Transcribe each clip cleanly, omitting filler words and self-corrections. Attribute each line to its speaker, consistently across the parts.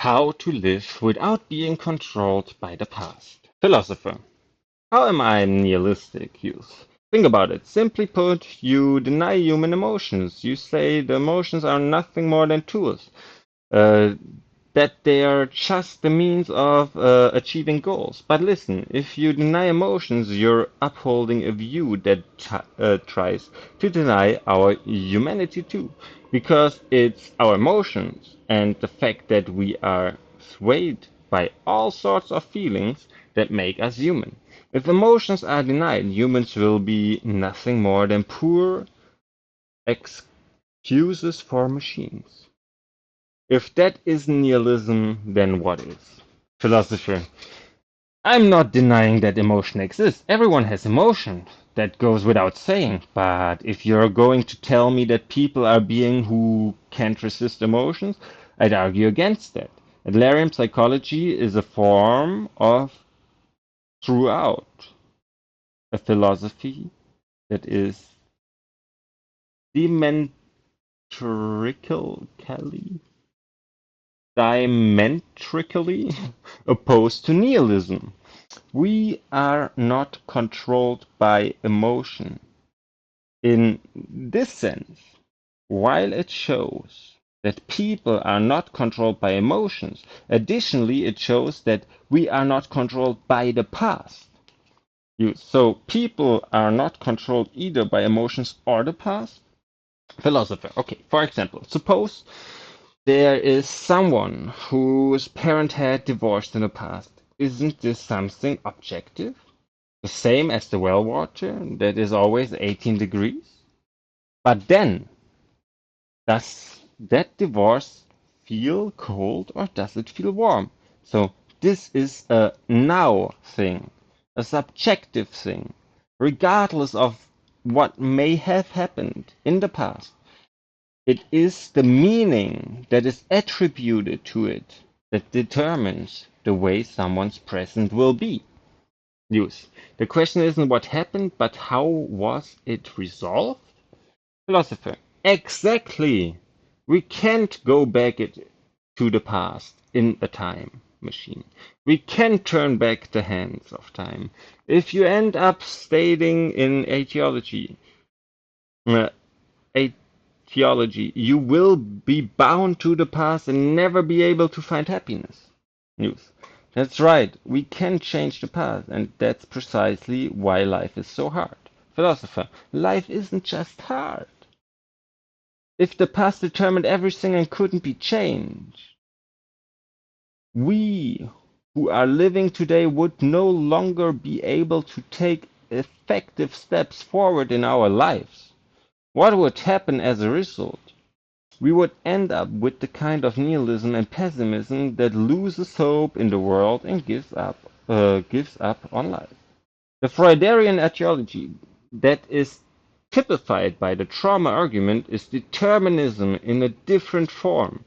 Speaker 1: How to live without being controlled by the past. Philosopher. How am I nihilistic, youth? Think about it. Simply put, you deny human emotions. You say the emotions are nothing more than tools, uh, that they are just the means of achieving goals. But listen, if you deny emotions, you're upholding a view that tries to deny our humanity too, because it's our emotions and the fact that we are swayed by all sorts of feelings that make us human. If emotions are denied, humans will be nothing more than poor excuses for machines. If that isn't nihilism, then what is? Philosopher. I'm not denying that emotion exists. Everyone has emotion. That goes without saying. But if you're going to tell me that people are beings who can't resist emotions, I'd argue against that. Adlerian psychology is a form of throughout a philosophy that is diametrically diametrically opposed to nihilism. We are not controlled by emotion. In this sense, while it shows that people are not controlled by emotions, additionally, it shows that we are not controlled by the past. So people are not controlled either by emotions or the past. Philosopher. Okay, for example, suppose there is someone whose parent had divorced in the past. Isn't this something objective? The same as the well water that is always 18 degrees? But then, does that divorce feel cold or does it feel warm? So this is a now thing, a subjective thing, regardless of what may have happened in the past. It is the meaning that is attributed to it that determines the way someone's present will be. Use. The question isn't what happened, but how was it resolved? Philosopher. Exactly. We can't go back to the past in a time machine. We can turn back the hands of time. If you end up stating in uh, etiology, you will be bound to the past and never be able to find happiness. News. That's right, we can change the past, and that's precisely why life is so hard. Philosopher, life isn't just hard. If the past determined everything and couldn't be changed, we who are living today would no longer be able to take effective steps forward in our lives. What would happen as a result? We would end up with the kind of nihilism and pessimism that loses hope in the world and gives up on life. The Freuderian etiology that is typified by the trauma argument is determinism in a different form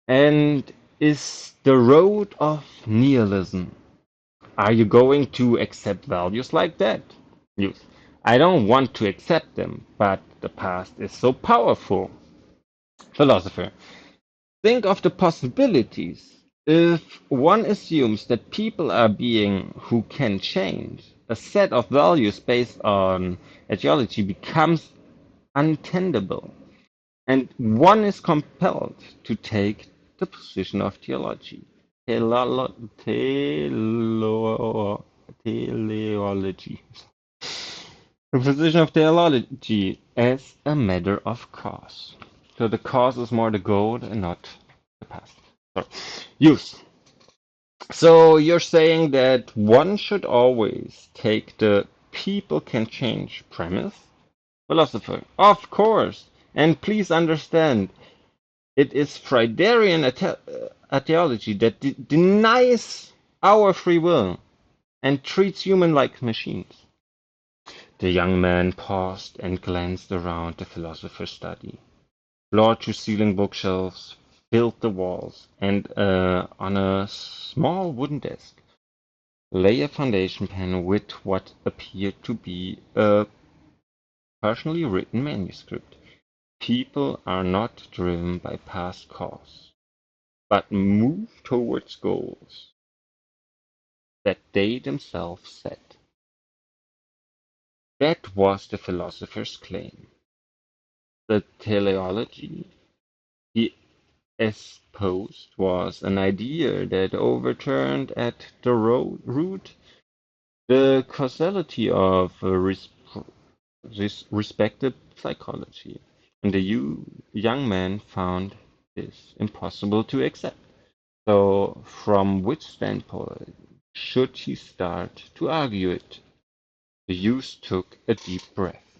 Speaker 1: and is the road of nihilism. Are you going to accept values like that? Yes. I don't want to accept them, but the past is so powerful. Philosopher. Think of the possibilities. If one assumes that people are beings who can change, a set of values based on ideology becomes untenable, and one is compelled to take the position of theology. Teleology. The position of theology as a matter of cause. So the cause is more the goal and not the past. Sorry. Use. So you're saying that one should always take the people can change premise? Philosopher. Of course. And please understand, it is Freuderian theology that denies our free will and treats humans like machines. The young man paused and glanced around the philosopher's study. Floor-to-ceiling bookshelves filled the walls, and on a small wooden desk lay a foundation pen with what appeared to be a partially written manuscript. People are not driven by past cause, but move towards goals that they themselves set. That was the philosopher's claim. The teleology he espoused was an idea that overturned at the root the causality of respected psychology, and the young man found this impossible to accept. So, from which standpoint should he start to argue it? The youth took a deep breath.